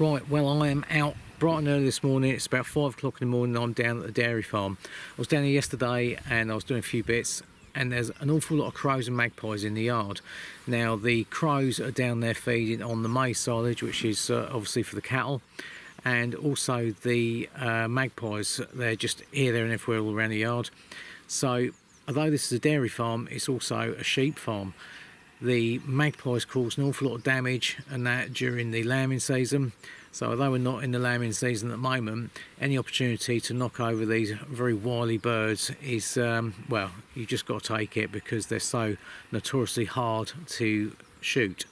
Right, well, I am out bright and early this morning. It's about 5 o'clock in the morning. I'm down at the dairy farm. I was down here yesterday and I was doing a few bits, and there's an awful lot of crows and magpies in the yard. Now, the crows are down there feeding on the maize silage, which is obviously for the cattle, and also the magpies, they're just here, there and everywhere all around the yard. So, although this is a dairy farm, it's also a sheep farm. The magpies cause an awful lot of damage and that during the lambing season. So although we're not in the lambing season at the moment, any opportunity to knock over these very wily birds is, well, you just got to take it because they're so notoriously hard to shoot.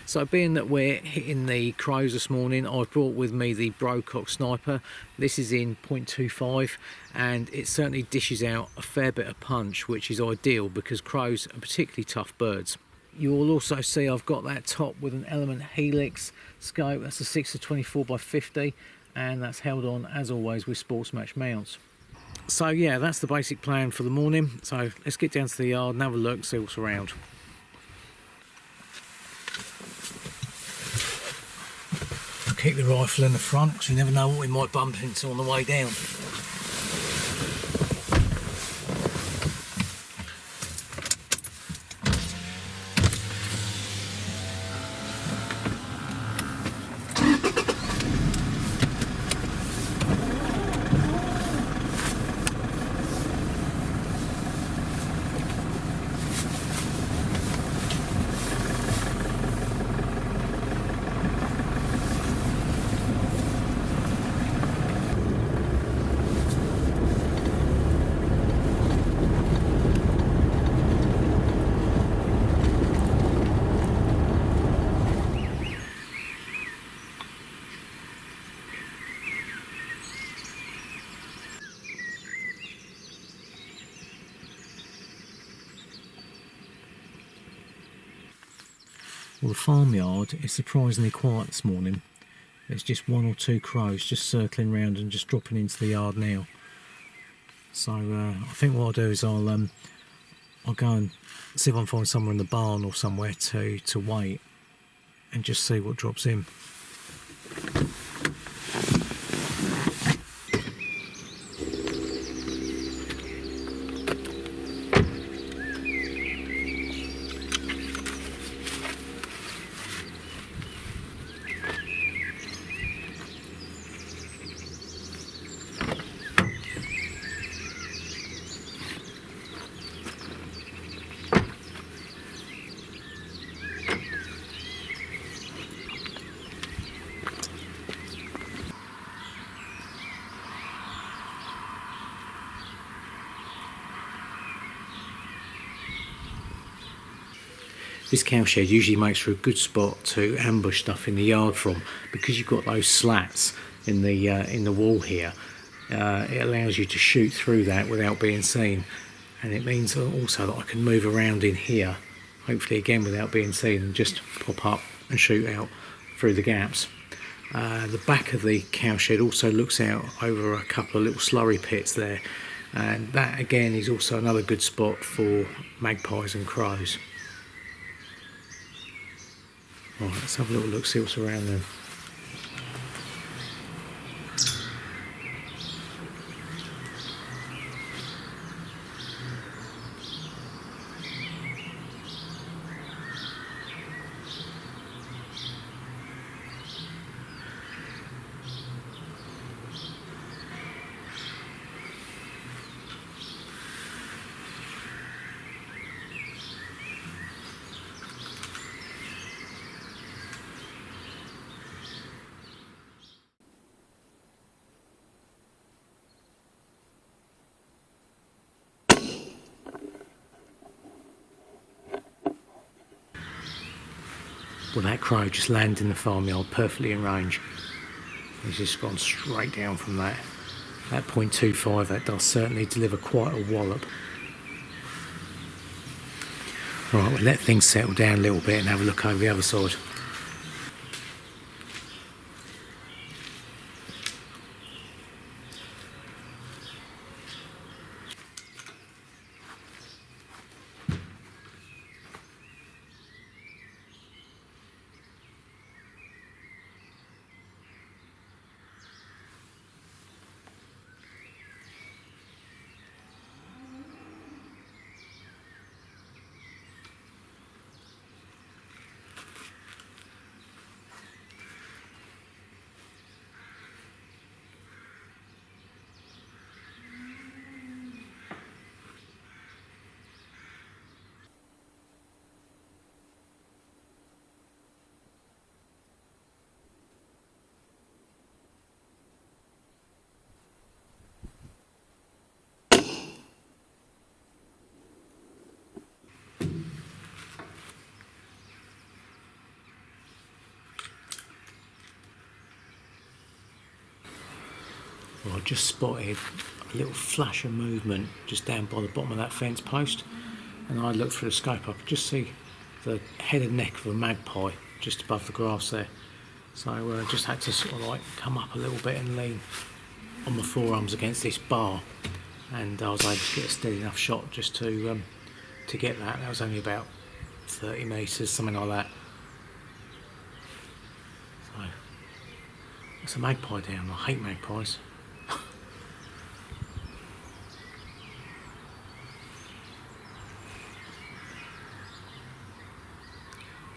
So being that we're hitting the crows this morning, I've brought with me the Brocock sniper. This is in .25 and it certainly dishes out a fair bit of punch, which is ideal because crows are particularly tough birds. You will also see I've got that top with an Element Helix scope. That's a 6-24 by 50 and that's held on as always with sports match mounts. So yeah, that's the basic plan for the morning. So let's get down to the yard and have a look, see what's around. I'll keep the rifle in the front because you never know what we might bump into on the way down. Well, the farmyard is surprisingly quiet this morning. There's just 1 or 2 crows just circling around and just dropping into the yard now. So I think what I'll do is I'll go and see if I can find somewhere in the barn or somewhere to wait and just see what drops in. This cowshed usually makes for a good spot to ambush stuff in the yard from, because you've got those slats in the wall here. It allows you to shoot through that without being seen, and it means also that I can move around in here, hopefully again without being seen, and just pop up and shoot out through the gaps. The back of the cowshed also looks out over a couple of little slurry pits there, and that again is also another good spot for magpies and crows. Right, let's have a little look, see what's around then. Well, that crow just landed in the farmyard perfectly in range. He's just gone straight down from that. That .25, that does certainly deliver quite a wallop. Right, we'll let things settle down a little bit and have a look over the other side. just spotted a little flash of movement just down by the bottom of that fence post, and I looked through the scope, I could just see the head and neck of a magpie just above the grass there. So I just had to sort of like come up a little bit and lean on my forearms against this bar, and I was able to get a steady enough shot just to get that. That was only about 30 metres, something like that. So it's a magpie down. I hate magpies.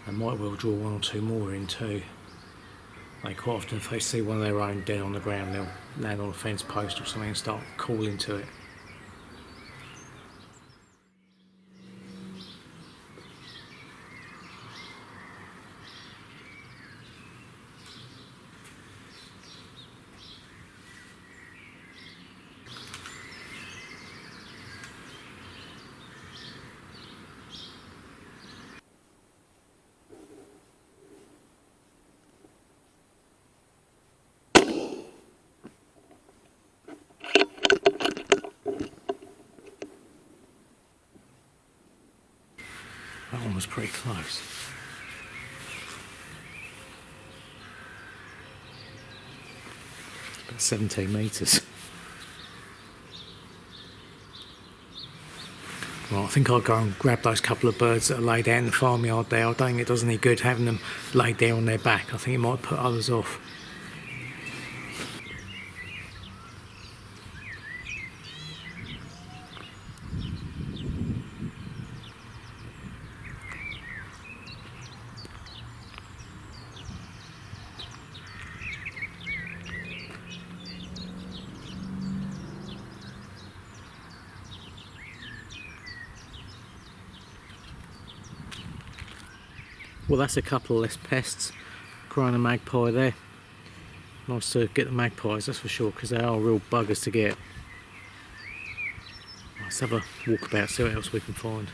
I might well draw one or two more in too. They quite often, if they see one of their own dead on the ground, they'll land on a fence post or something and start calling to it. That one was pretty close. It's about 17 metres. Right, I think I'll go and grab those couple of birds that are laid out in the farmyard there. I don't think it does any good having them laid there on their back. I think it might put others off. Well, that's a couple of less pests. Growing a magpie there. Nice to get the magpies, that's for sure, because they are real buggers to get. Let's have a walk about, see what else we can find.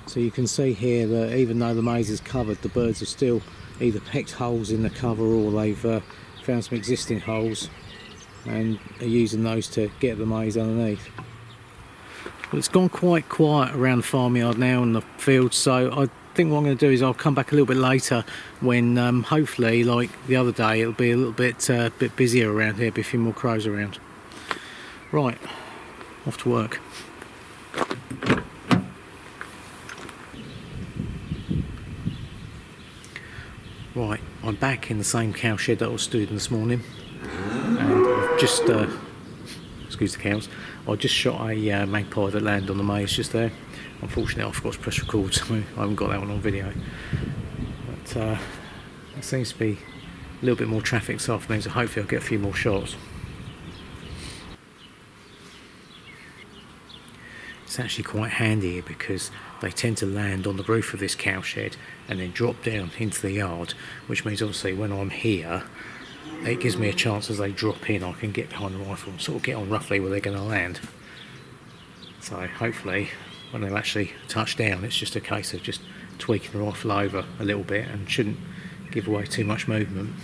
So you can see here that even though the maize is covered, the birds have still either pecked holes in the cover or they've found some existing holes and are using those to get the maize underneath. Well, it's gone quite quiet around the farmyard now and the fields, so I think what I'm going to do is I'll come back a little bit later when hopefully, like the other day, it'll be a little bit busier around here, be a few more crows around. Right, off to work. Right, I'm back in the same cow shed that I was stood in this morning, and I've just excuse the cows, I just shot a magpie that landed on the maize just there. Unfortunately, I forgot to press record, so I haven't got that one on video. But there seems to be a little bit more traffic this afternoon, so hopefully I'll get a few more shots. It's actually quite handy here because they tend to land on the roof of this cow shed and then drop down into the yard, which means obviously when I'm here, it gives me a chance as they drop in, I can get behind the rifle and sort of get on roughly where they're going to land. So hopefully when they actually touch down, it's just a case of just tweaking the rifle over a little bit and shouldn't give away too much movement.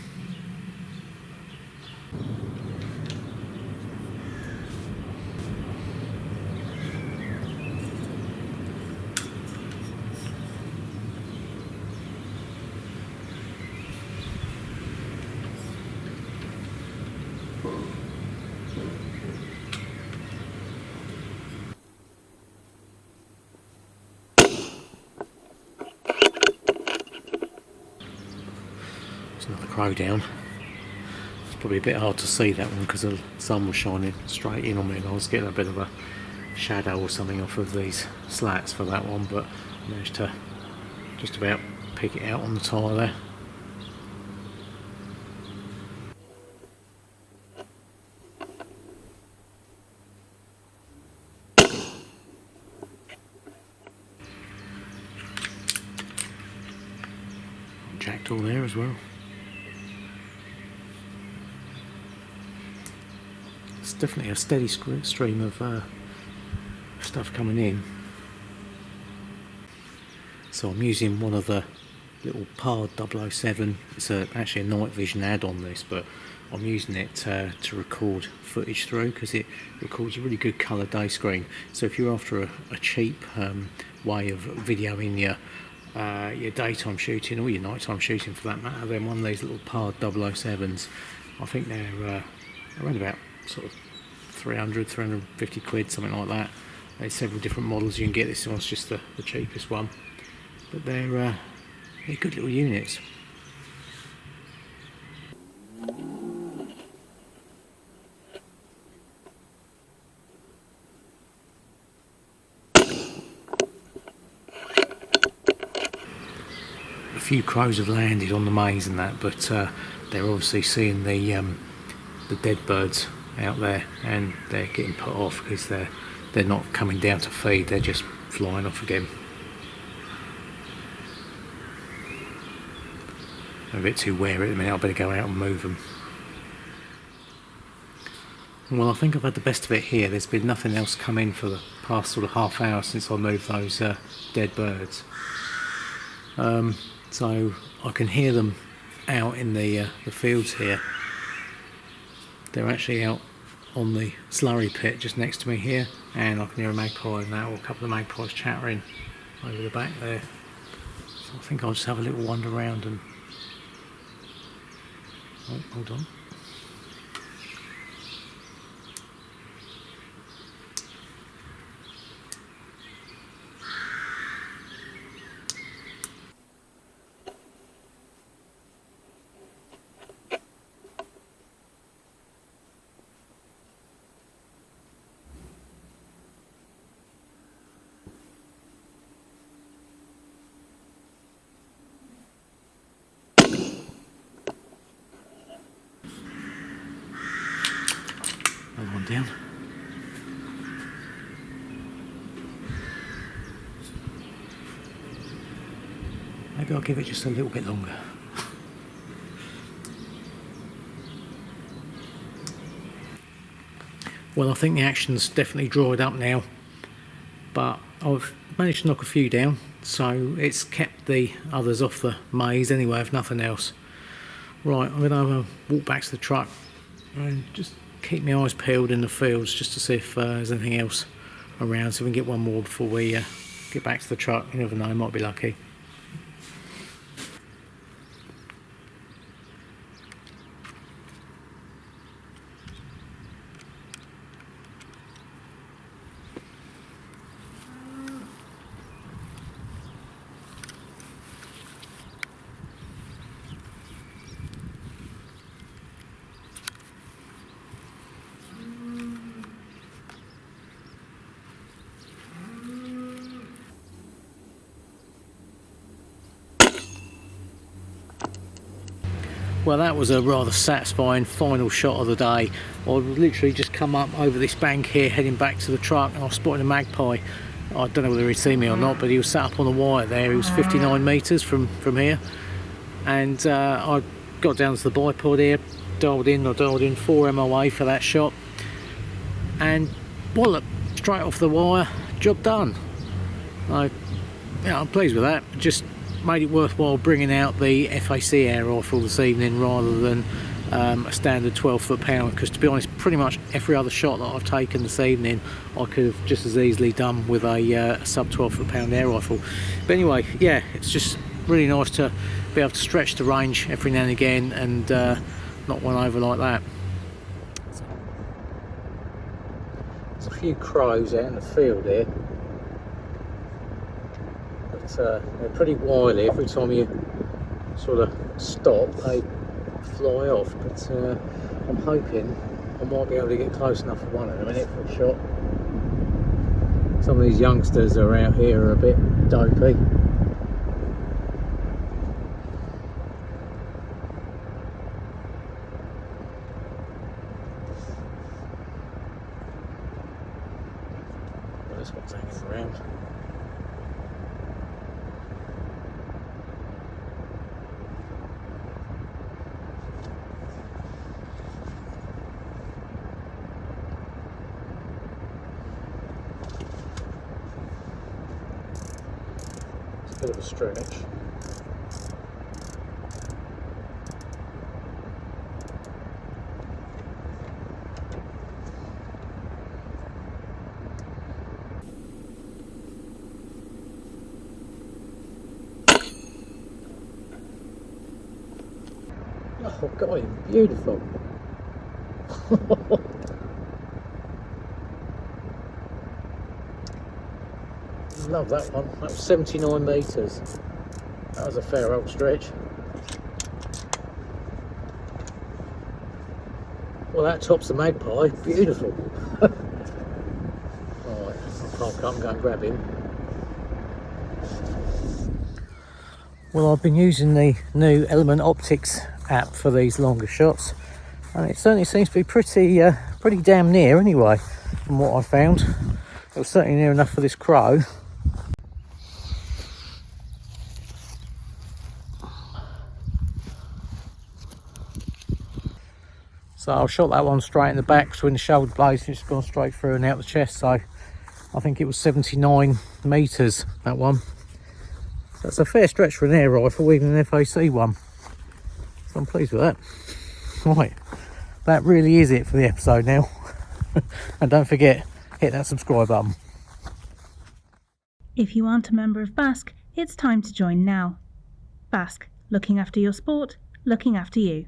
Another crow down. It's probably a bit hard to see that one because the sun was shining straight in on me and I was getting a bit of a shadow or something off of these slats for that one, but I managed to just about pick it out on the tyre there. Jackdaw there as well. It's definitely a steady stream of stuff coming in. So I'm using one of the little Pard 007. It's actually a night vision add-on this, but I'm using it to record footage through, because it records a really good colour day screen. So if you're after a cheap way of videoing your daytime shooting, or your nighttime shooting for that matter, then one of these little PARD 007s, I think they're around about sort of 300, 350 quid, something like that. There's several different models you can get. This one's just the cheapest one, but they're good little units. A few crows have landed on the maize and that, but they're obviously seeing the dead birds out there, and they're getting put off because they're not coming down to feed, they're just flying off again. I'm a bit too wary at the minute, I better go out and move them. Well, I think I've had the best of it here. There's been nothing else come in for the past sort of half hour since I moved those dead birds. So I can hear them out in the fields here. They're actually out on the slurry pit just next to me here, and I can hear a magpie and that, or a couple of magpies chattering over the back there. So I think I'll just have a little wander around and... Oh, hold on. Another one down. Maybe I'll give it just a little bit longer. Well, I think the action's definitely dried up now, but I've managed to knock a few down, so it's kept the others off the maize anyway, if nothing else. Right, I'm going to have a walk back to the truck and just keep my eyes peeled in the fields just to see if there's anything else around, so we can get one more before we get back to the truck. You never know, might be lucky. Well, that was a rather satisfying final shot of the day. I've literally just come up over this bank here heading back to the truck, and I spotted a magpie. I don't know whether he'd seen me or not, but he was sat up on the wire there. He was 59 metres from here, and I got down to the bipod here, dialed in 4 MOA for that shot, and wallop straight off the wire, job done. I'm pleased with that. Just made it worthwhile bringing out the FAC air rifle this evening rather than a standard 12-foot pound, because to be honest, pretty much every other shot that I've taken this evening I could have just as easily done with a sub 12-foot pound air rifle. But anyway, yeah, it's just really nice to be able to stretch the range every now and again and knock one over like that. There's a few crows out in the field here. They're pretty wily. Every time you sort of stop they fly off, but I'm hoping I might be able to get close enough for one in a minute for a shot. Some of these youngsters that are out here are a bit dopey. Well, this one's hanging around. Bit of a stretch. Oh, got him. Beautiful. Love that one. That was 79 metres. That was a fair old stretch. Well, that tops the magpie. Beautiful. Alright, I can't come and go and grab him. Well, I've been using the new Element Optics app for these longer shots, and it certainly seems to be pretty damn near anyway, from what I found. It was certainly near enough for this crow. So I shot that one straight in the back between the shoulder blades, and it's gone straight through and out the chest. So I think it was 79 metres, that one. So that's a fair stretch for an air rifle, even an FAC one. So I'm pleased with that. Right, that really is it for the episode now. And don't forget, hit that subscribe button. If you aren't a member of Basque, it's time to join now. Basque, looking after your sport, looking after you.